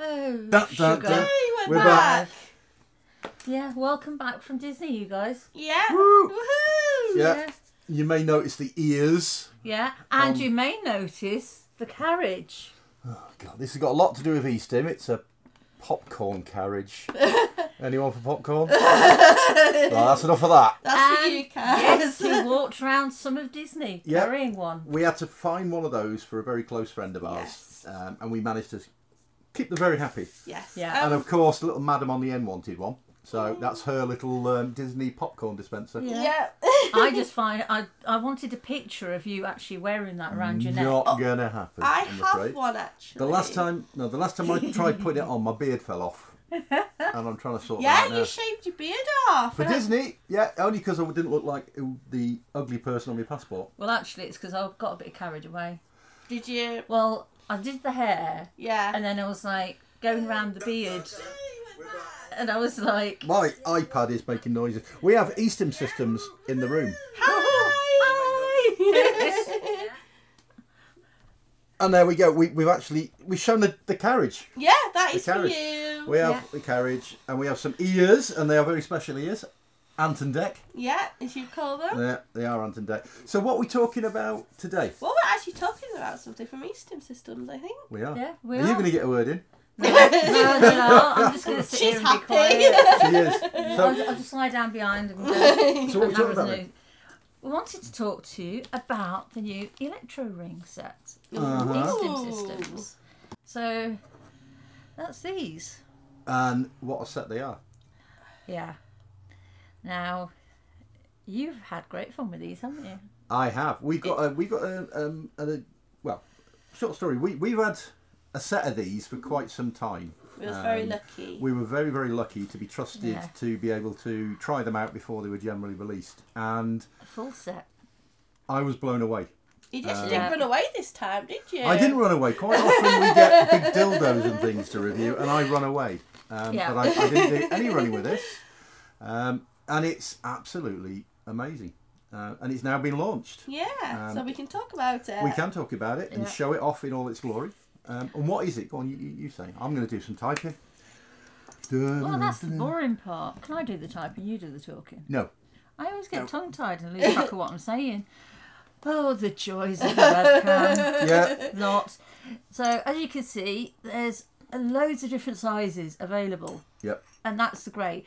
Oh, sugar. We're back. Yeah, welcome back from Disney, you guys. Yeah. Woo. Woohoo! Yeah. You may notice the ears. Yeah, and you may notice the carriage. Oh God, this has got a lot to do with E-Stim. It's a popcorn carriage. Anyone for popcorn? Right, that's enough of that. That's for you, Kaz. Yes, we walked around some of Disney carrying one. We had to find one of those for a very close friend of ours, and we managed to keep them very happy. Yes. Yeah. And of course, little Madam on the end wanted one. So that's her little Disney popcorn dispenser. Yeah. I just find I wanted a picture of you actually wearing that around your neck. Not gonna happen. I I'm have afraid. one actually. The last time I tried putting it on, my beard fell off, and I'm trying to sort that Yeah, out now. you shaved your beard off. For Disney, yeah, only because I didn't look like the ugly person on my passport. Well, actually, it's because I got a bit carried away. Did you? Well, I did the hair, Yeah. and then I was like going around the beard, and I was like, My iPad is making noises. We have E-Stim Systems in the room. Hi. And there we go. We've shown the carriage. Yeah, that is The for carriage. you. We have the carriage, and we have some ears, and they are very special ears. Ant and Deck. Yeah, as you call them. Yeah, they are Ant and Deck. So what are we talking about today? Well, we're actually talking about something from E-Stim Systems, I think. We are. yeah, we Are are. you going to get a word in? No, I'm just going to sit She's here and happy. be quiet. She is. I'll just lie down behind and go. So what are we talking about then? We wanted to talk to you about the new ElectroRing set, Uh-huh. E-Stim Systems. So that's these. And what a set they are. Yeah. Now, you've had great fun with these, haven't you? I have. We got a well, short story. We've had a set of these for quite some time. We was very lucky. We were very, very lucky to be trusted Yeah. to be able to try them out before they were generally released. And A full set. I was blown away. You just Yeah. didn't run away this time, did you? I didn't run away. Quite often we get big dildos and things to review, and I run away. Yeah. But I didn't do any running with this. And it's absolutely amazing. And it's now been launched. Yeah, so we can talk about it. We can talk about it and Yeah. show it off in all its glory. And what is it? Go on, you say. I'm going to do some typing. Well, that's the boring part. Can I do the typing? You do the talking. No. I always get tongue-tied and lose track of what I'm saying. Oh, the joys of the webcam. Yeah. Lots. So, as you can see, there's loads of different sizes available. Yep. And that's great.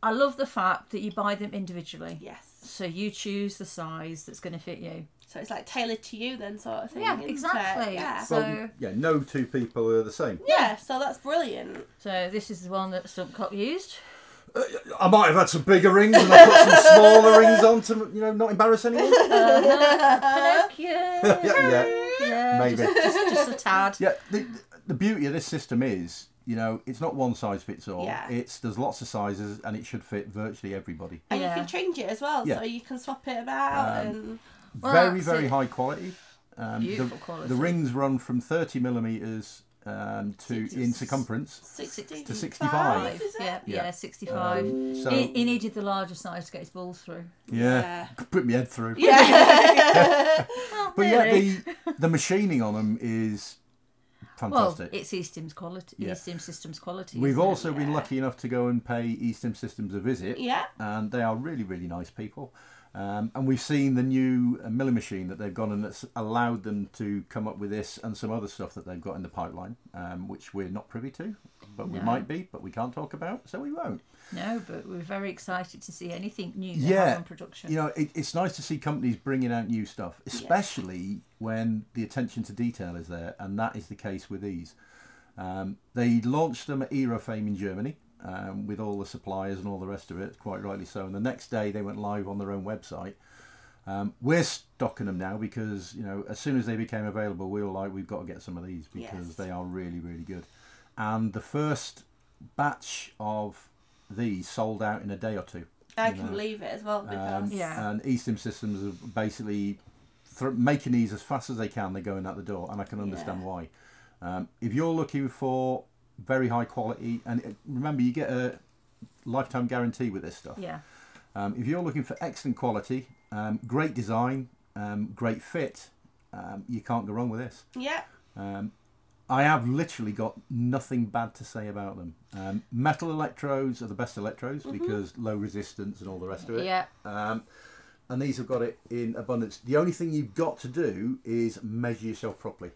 I love the fact that you buy them individually. Yes. So you choose the size that's going to fit you. So it's like tailored to you then, sort of thing. Yeah, isn't exactly. It? Yeah. So- Well, yeah, no two people are the same. Yeah, so that's brilliant. So this is the one that Stumpcock used. I might have had some bigger rings and I put some smaller rings on to, not embarrass anyone. Pinocchio. Yeah. Yeah, Maybe. Just a tad. Yeah, the beauty of this system is, it's not one size fits all. Yeah. There's lots of sizes and it should fit virtually everybody. And Yeah. you can change it as well, Yeah. so you can swap it about and... Well, very, that's very it. high quality. Beautiful quality. The rings run from 30 millimetres in circumference 60 to 65. is it? Yeah, Yeah. 65. So He needed the larger size to get his balls through. yeah, put my head through. Yeah. But yeah, the machining on them is Well, fantastic. it's E-Stim's quality. Yeah. E-Stim Systems quality. We've isn't it? also been lucky enough to go and pay E-Stim Systems a visit. Yeah. And they are really, really nice people. And we've seen the new milling machine that they've gone and that's allowed them to come up with this and some other stuff that they've got in the pipeline, which we're not privy to, but we No. might be, but we can't talk about, so we won't. No, but we're very excited to see anything new they Yeah. have on production. It's nice to see companies bringing out new stuff, especially when the attention to detail is there, and that is the case with these. They launched them at Aerofame in Germany. With all the suppliers and all the rest of it, quite rightly so. And the next day they went live on their own website. We're stocking them now because, as soon as they became available, we were like, we've got to get some of these because Yes. they are really, really good. And the first batch of these sold out in a day or two. I can believe it as well because... Yeah. And E-Stim Systems are basically making these as fast as they can. They're going out the door, and I can understand why. If you're looking for very high quality, and remember you get a lifetime guarantee with this stuff. Yeah. If you're looking for excellent quality, great design, great fit, you can't go wrong with this. Yeah. I have literally got nothing bad to say about them. Metal electrodes are the best electrodes because low resistance and all the rest of it. Yeah. And these have got it in abundance. The only thing you've got to do is measure yourself properly.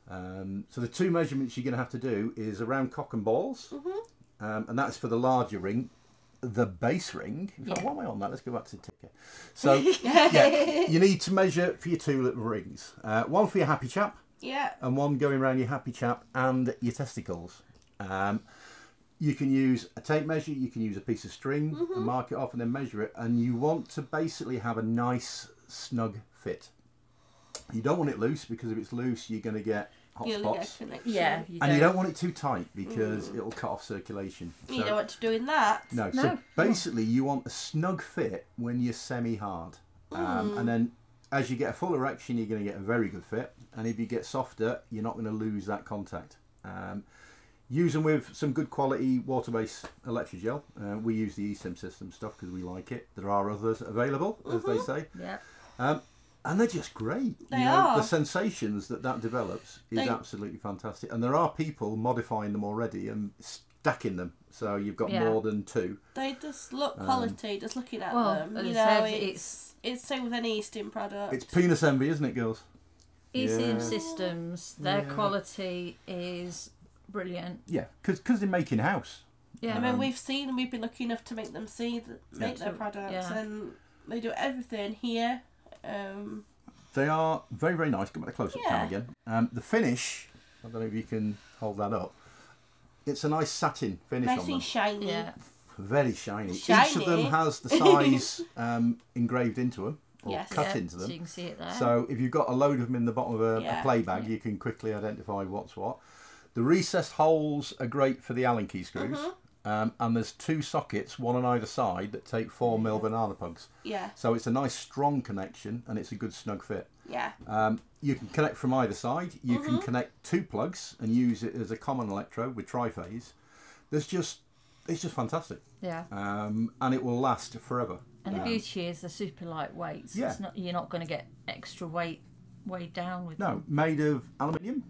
So the two measurements you're going to have to do is around cock and balls, and that's for the larger ring. The base ring, in fact, what am I on that? Let's go back to the ticker. So yeah, you need to measure for your two little rings. One for your happy chap, and one going around your happy chap and your testicles. You can use a tape measure, you can use a piece of string and mark it off and then measure it, and you want to basically have a nice snug fit. You don't want it loose, because if it's loose you're going to get hot spots. Yeah, and you don't want it too tight, because it'll cut off circulation. You don't want to do in that. No, so basically you want a snug fit when you're semi-hard. And then as you get a full erection, you're going to get a very good fit. And if you get softer, you're not going to lose that contact. Use them with some good quality water-based electrogel. We use the E-Stim Systems stuff because we like it. There are others available, as they say. Yeah. And they're just great. They are. The sensations that develops is absolutely fantastic. And there are people modifying them already and stacking them. So you've got more than two. They just look quality, just looking at them. You know, it's same with any E-Stim product. It's penis envy, isn't it, girls? E-Stim Systems, their quality is brilliant. Yeah, because they're making house. Yeah, I mean, we've been lucky enough to make them make their products, and they do everything here. They are very, very nice. Come back to close-up cam again. The finish, I don't know if you can hold that up. It's a nice satin finish on them. Shiny. Yeah. Very shiny. Each of them has the size engraved into them, or cut into them. So you can see it there. So if you've got a load of them in the bottom of a play bag, you can quickly identify what's what. The recessed holes are great for the Allen key screws. And there's two sockets, one on either side, that take 4mm banana plugs. Yeah. So it's a nice strong connection, and it's a good snug fit. Yeah. You can connect from either side. You can connect two plugs and use it as a common electrode with triphase. It's just fantastic. Yeah. And it will last forever. And the beauty is they're super lightweight. So it's not, you're not going to get extra weight weighed down with them. No, made of aluminium.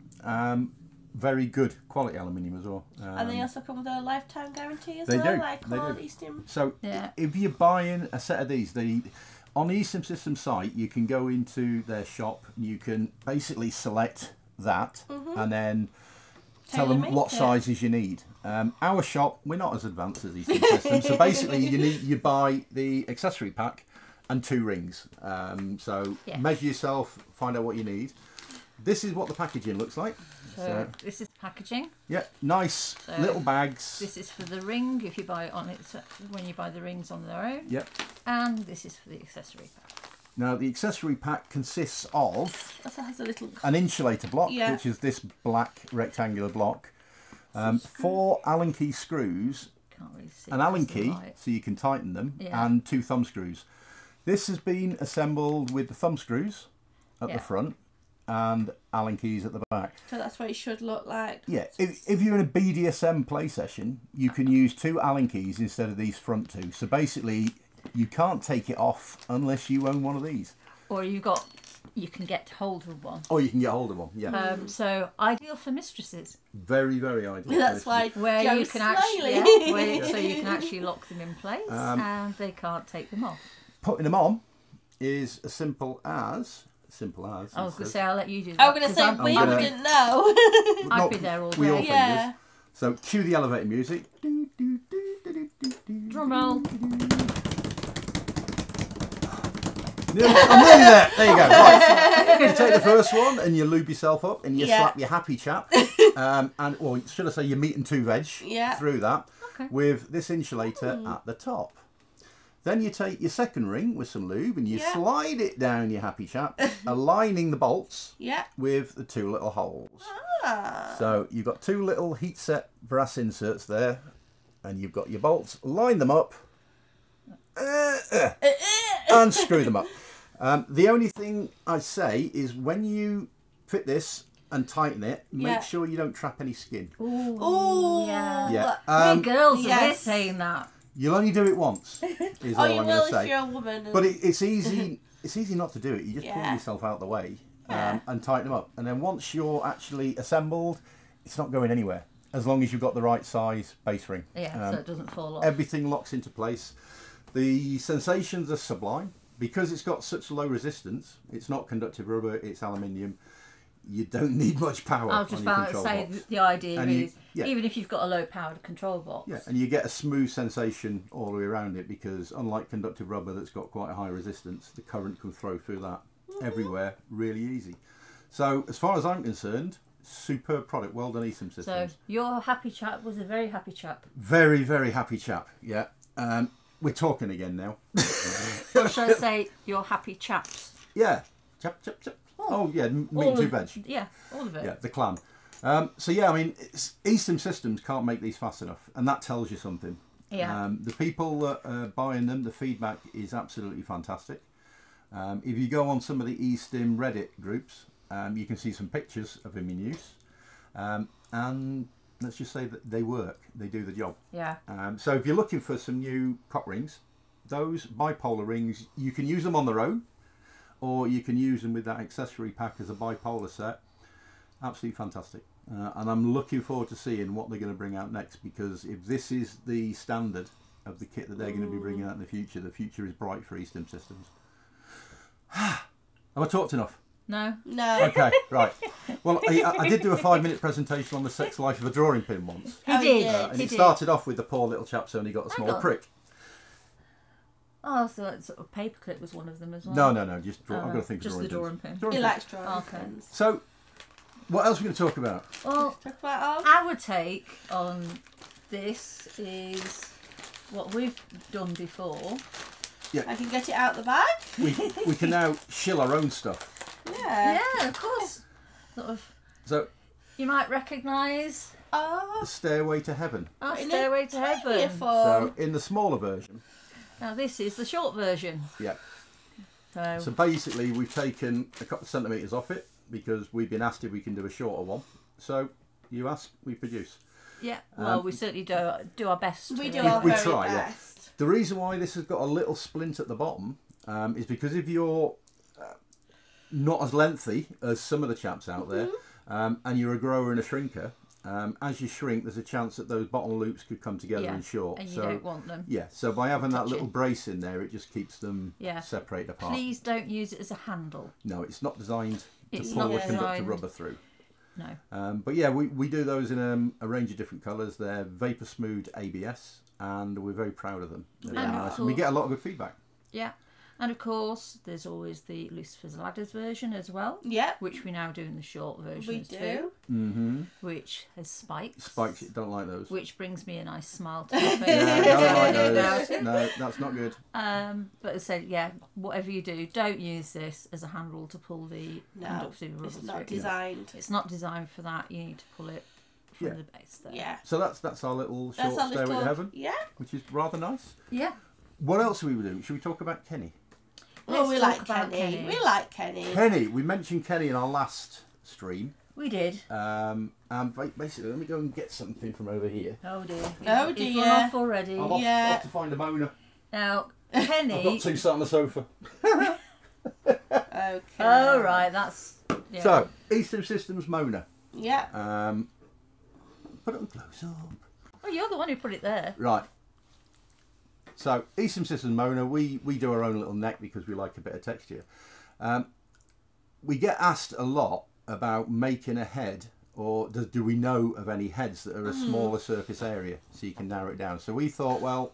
Very good quality aluminium as well. And they also come with a lifetime guarantee as they well, do. like all E-Stim. So if you're buying a set of these, on the E-Stim Systems site, you can go into their shop. You can basically select that and then tell them what sizes you need. Our shop, we're not as advanced as E-Stim Systems, so basically you buy the accessory pack and two rings. So measure yourself, find out what you need. This is what the packaging looks like. So this is packaging. Yeah, nice little bags. This is for the ring if you buy it on its when you buy the rings on their own. Yep. And this is for the accessory pack. Now the accessory pack consists of Has a little an insulator block, which is this black rectangular block. 4 Allen key screws, Can't really see an Allen key so you can tighten them, and 2 thumb screws. This has been assembled with the thumb screws at the front and Allen keys at the back. So that's what it should look like. Yeah, if you're in a BDSM play session, you can use 2 Allen keys instead of these front 2. So basically, you can't take it off unless you own one of these. Or you can get hold of one. Or you can get hold of one, yeah. So ideal for mistresses. Very, very ideal. That's why where Joe you can actually, so you can actually lock them in place and they can't take them off. Putting them on is as simple as. I was going to say, I'll let you do that. I was going to say, we didn't know. I'd be there all day. We all fingers. So cue the elevator music. Drum roll. I'm nearly there. There you go. Right. You take the first one and you lube yourself up and you slap your happy chap. Or should I say your meat and 2 veg through that with this insulator at the top. Then you take your second ring with some lube and you slide it down your happy chap, aligning the bolts with the 2 little holes. So you've got 2 little heat set brass inserts there, and you've got your bolts. Line them up and screw them up. The only thing I say is when you fit this and tighten it, make sure you don't trap any skin. Ooh, yeah. We girls are saying that. You'll only do it once, is all I'm going to say. If you're a woman. But it's easy. It's easy not to do it. You just pull yourself out of the way, and tighten them up. And then once you're actually assembled, it's not going anywhere as long as you've got the right size base ring. Yeah, so it doesn't fall off. Everything locks into place. The sensations are sublime because it's got such low resistance. It's not conductive rubber, it's aluminium. You don't need much power. I was just about to say the idea is even if you've got a low powered control box. Yeah, and you get a smooth sensation all the way around it because unlike conductive rubber that's got quite a high resistance, the current can flow through that everywhere really easy. So as far as I'm concerned, superb product. Well done, E-Stim Systems. So your happy chap was a very happy chap. Very, very happy chap. Yeah. We're talking again now. Or should I say your happy chaps? Yeah. Chap. Oh yeah, meat and two veg. Yeah, all of it. Yeah, the clan. So yeah, I mean, E-Stim Systems can't make these fast enough, and that tells you something. Yeah. The people that are buying them, the feedback is absolutely fantastic. If you go on some of the E-Stim Reddit groups, you can see some pictures of them in use, and let's just say that they work. They do the job. Yeah. So if you're looking for some new cock rings, those bipolar rings, you can use them on their own, or you can use them with that accessory pack as a bipolar set. Absolutely fantastic. And I'm looking forward to seeing what they're going to bring out next, because if this is the standard of the kit that they're going to be bringing out in the future is bright for E-Stim Systems. Have I talked enough? No. Okay, right. Well, I did do a 5-minute presentation on the sex life of a drawing pin once. He did. And it started off with the poor little chap's only got a small prick. Oh, so that sort of paperclip was one of them as well. No, just draw. I've got to think of drawing pin. ElectroRing pins. So, what else are we going to talk about? Well, talk about our take on this is what we've done before. Yeah. I can get it out the bag. We can now shill our own stuff. Yeah. Yeah, of course. Sort of. So you might recognise. The Stairway to Heaven. Oh, Stairway to Heaven. So in the smaller version. Now this is the short version. Yeah. So basically we've taken a couple of centimetres off it because we've been asked if we can do a shorter one. So you ask, we produce. Yeah. Well, we certainly do our best. We do our very try, best. Yeah. The reason why this has got a little splint at the bottom is because if you're not as lengthy as some of the chaps out there, and you're a grower and a shrinker, as you shrink, there's a chance that those bottom loops could come together and short. And you don't want them. Yeah, so by having that little brace in there, it just keeps them separated apart. Please don't use it as a handle. No, it's not designed to pull a conductor rubber through. No. But yeah, we do those in a range of different colours. They're Vapor Smooth ABS, and we're very proud of them. They're very nice, and we get a lot of good feedback. Yeah. And of course, there's always the Lucifer's Ladders version as well. Yeah. Which we now do in the short version too. Mm-hmm. Which has spikes. Spikes, don't like those. Which brings me a nice smile to my face. Don't like those. No, that's not good. But as I said, whatever you do, don't use this as a handle to pull the conductive rubber it's not through. designed. It's not designed for that. You need to pull it from the base there. Yeah. So that's our little short Stairway to Heaven. Yeah. Which is rather nice. Yeah. What else are we doing? Should we talk about Kenny? We like Kenny. We like Kenny. Kenny. We mentioned Kenny in our last stream. We did. And basically, let me go and get something from over here. Oh dear. Oh dear. He's run off already. I'm off to find a moaner. Now, Kenny. I've got two sat on the sofa. Okay. Oh right, that's. Yeah. So, E-Stim Systems Mona. Yeah. Put it on close up. Oh, you're the one who put it there. Right. So, E-Stim Systems Mona, we do our own little neck because we like a bit of texture. We get asked a lot about making a head, or do we know of any heads that are a smaller surface area so you can narrow it down. So we thought, well,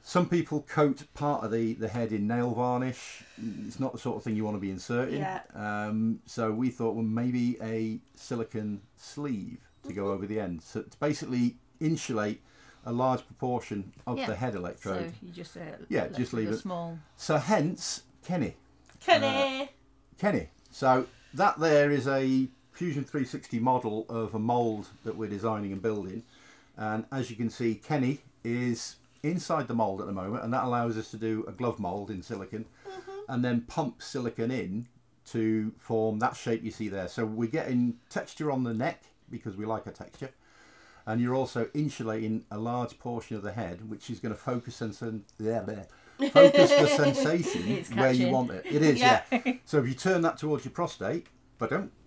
some people coat part of the head in nail varnish. It's not the sort of thing you want to be inserting. Yeah. So we thought, well, maybe a silicone sleeve to go over the end. So to basically insulate a large proportion of the head electrode. So you just just leave it small. So hence Kenny. Kenny. So that there is a Fusion 360 model of a mould that we're designing and building, and as you can see, Kenny is inside the mould at the moment, and that allows us to do a glove mould in silicon, and then pump silicon in to form that shape you see there. So we're getting texture on the neck because we like a texture. And you're also insulating a large portion of the head, which is going to focus focus the sensation where you want it. It is, yeah. So if you turn that towards your prostate,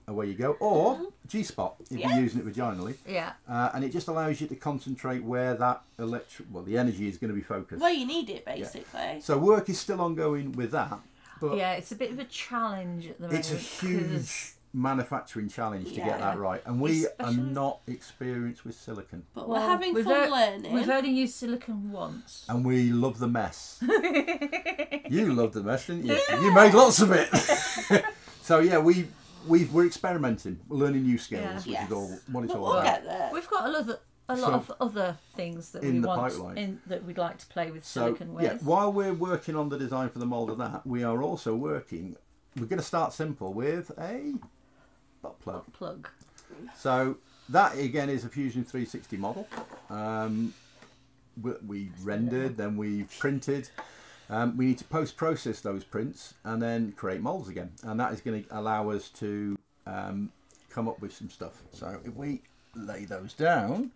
away you go. Or G-spot, if you're using it vaginally. Yeah. And it just allows you to concentrate where that the energy is going to be focused. Where you need it, basically. Yeah. So work is still ongoing with that. But yeah, it's a bit of a challenge at the moment. It's a huge manufacturing challenge to get that right. And we are not experienced with silicon. But we're having fun learning. We've only used silicon once. And we love the mess. You loved the mess, didn't you? Yeah. You made lots of it. So yeah, we're experimenting, we're learning new skills, which is all what it's all about. Get there. We've got a lot of other things that we want that we'd like to play with silicon with. Yeah, while we're working on the design for the mould of that, we are also working. We're going to start simple with a butt plug. So that again is a Fusion 360 model. We rendered, then we printed. We need to post-process those prints and then create molds again, and that is going to allow us to come up with some stuff. So if we lay those down,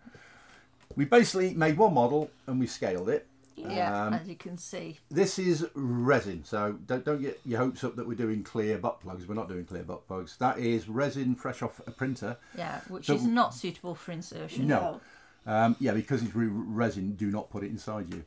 we basically made one model and we scaled it. Yeah, as you can see. This is resin, so don't get your hopes up that we're doing clear butt plugs. We're not doing clear butt plugs. That is resin fresh off a printer. Yeah, which is not suitable for insertion. No. Yeah, because it's resin, do not put it inside you.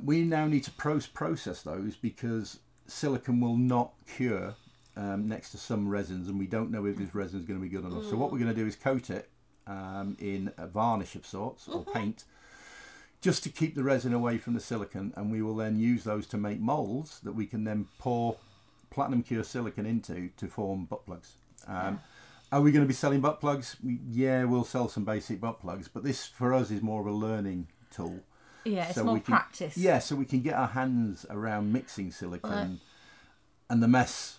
We now need to process those because silicon will not cure next to some resins, and we don't know if this resin is going to be good enough. So what we're going to do is coat it in a varnish of sorts or paint, just to keep the resin away from the silicon, and we will then use those to make molds that we can then pour platinum cure silicon into to form butt plugs. Are we going to be selling butt plugs? Yeah, we'll sell some basic butt plugs, but this for us is more of a learning tool. Yeah, it's more practice. Yeah, so we can get our hands around mixing silicon and the mess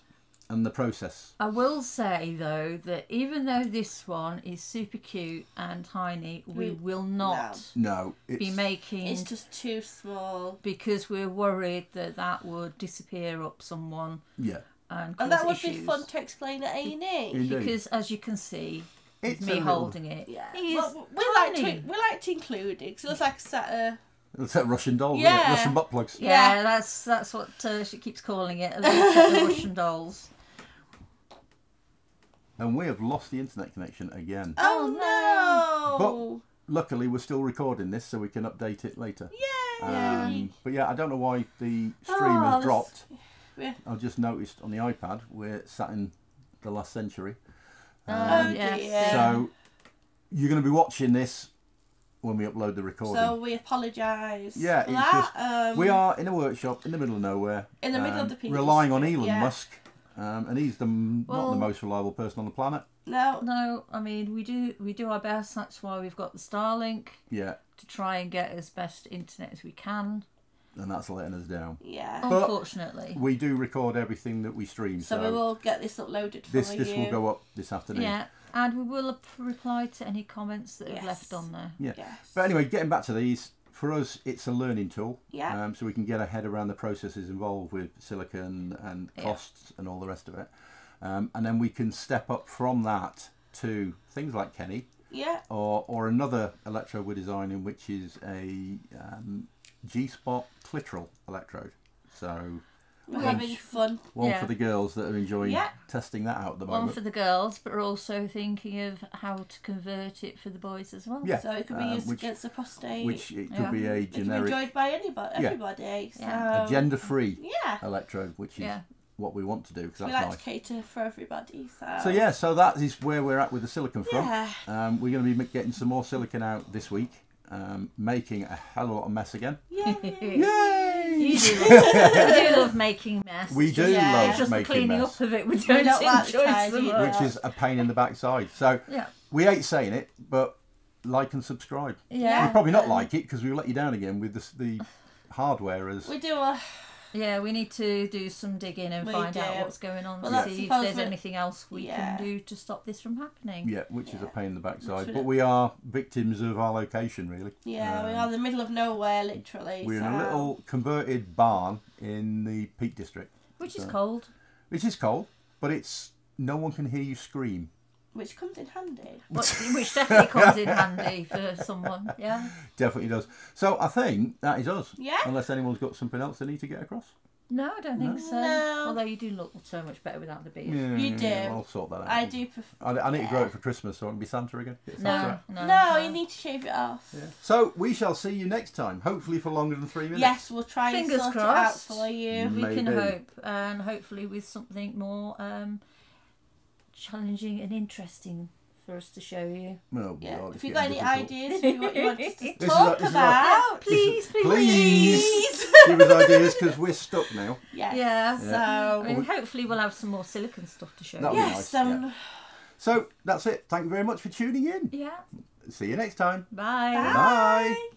and the process. I will say though that even though this one is super cute and tiny, we will not be making. It's just too small because we're worried that would disappear up someone. Yeah, and that would issues. be fun to explain at A&E. Because as you can see. It's me holding it. Yeah, we like to include it because it looks like a set of. It's like Russian dolls, isn't it? Russian butt plugs. Yeah, that's what she keeps calling it, a little set of Russian dolls. And we have lost the internet connection again. Oh no! But luckily we're still recording this so we can update it later. Yay! But yeah, I don't know why the stream has dropped. Yeah. I've just noticed on the iPad we're sat in the last century. Yes. So you're going to be watching this when we upload the recording. So we apologise. Yeah, it's just we are in a workshop in the middle of nowhere. In the middle of the people. Relying on Elon Musk, and he's not the most reliable person on the planet. No. I mean we do our best. That's why we've got the Starlink. Yeah. To try and get as best internet as we can. And that's letting us down. Yeah. But unfortunately. We do record everything that we stream. So we will get this uploaded for you. This will go up this afternoon. Yeah. And we will reply to any comments that have left on there. Yeah. Yes. But anyway, getting back to these, for us, it's a learning tool. Yeah. So we can get our head around the processes involved with silicon and costs and all the rest of it. And then we can step up from that to things like Kenny. Yeah. Or another electrode we're designing, which is a G-spot clitoral electrode. So we're having fun. One for the girls that are enjoying testing that out at the moment. One for the girls, but we're also thinking of how to convert it for Yes. as well. Yeah. So it could be used against the prostate. Which it could be a generic. It can be enjoyed by everybody. So a gender-free electrode, which is what we want to do. Because we like to cater for everybody. So that is where we're at with the silicon front. Yeah. We're going to be getting some more silicon out this week. Making a hell of a lot of mess again. Yay! Yay! You do love making mess. We do love just making the cleaning mess. up of it. We don't enjoy so much. Which is a pain in the backside. So we hate saying it, but like and subscribe. Yeah. You'll probably not like it because we'll let you down again with the hardware as. We do a. Yeah, we need to do some digging and find out what's going on to see if there's anything else we can do to stop this from happening. Yeah, which is a pain in the backside. But we are victims of our location, really. Yeah, we are in the middle of nowhere, literally. We're in a little converted barn in the Peak District. Which is cold. Which is cold, but it's no one can hear you scream. Which comes in handy. Which definitely comes in handy for someone, yeah. Definitely does. So I think that is us. Yeah. Unless anyone's got something else they need to get across. No, I don't think so. No. Although you do look so much better without the beard. Yeah, you do. I'll sort that out. I do prefer. I need to grow it for Christmas so I can be Santa again. No, you need to shave it off. Yeah. So we shall see you next time, hopefully for longer than 3 minutes. Yes, we'll try Fingers and sort crossed. it out for you. We can hope, and hopefully with something more challenging and interesting for us to show you. Oh, yeah. God, if you've got any ideas for what you want us to This talk about, please. Give us ideas because we're stuck now. Yes. Yeah. So I mean, hopefully we'll have some more silicone stuff to show you. Yes. Nice. So that's it. Thank you very much for tuning in. Yeah. See you next time. Bye. Bye.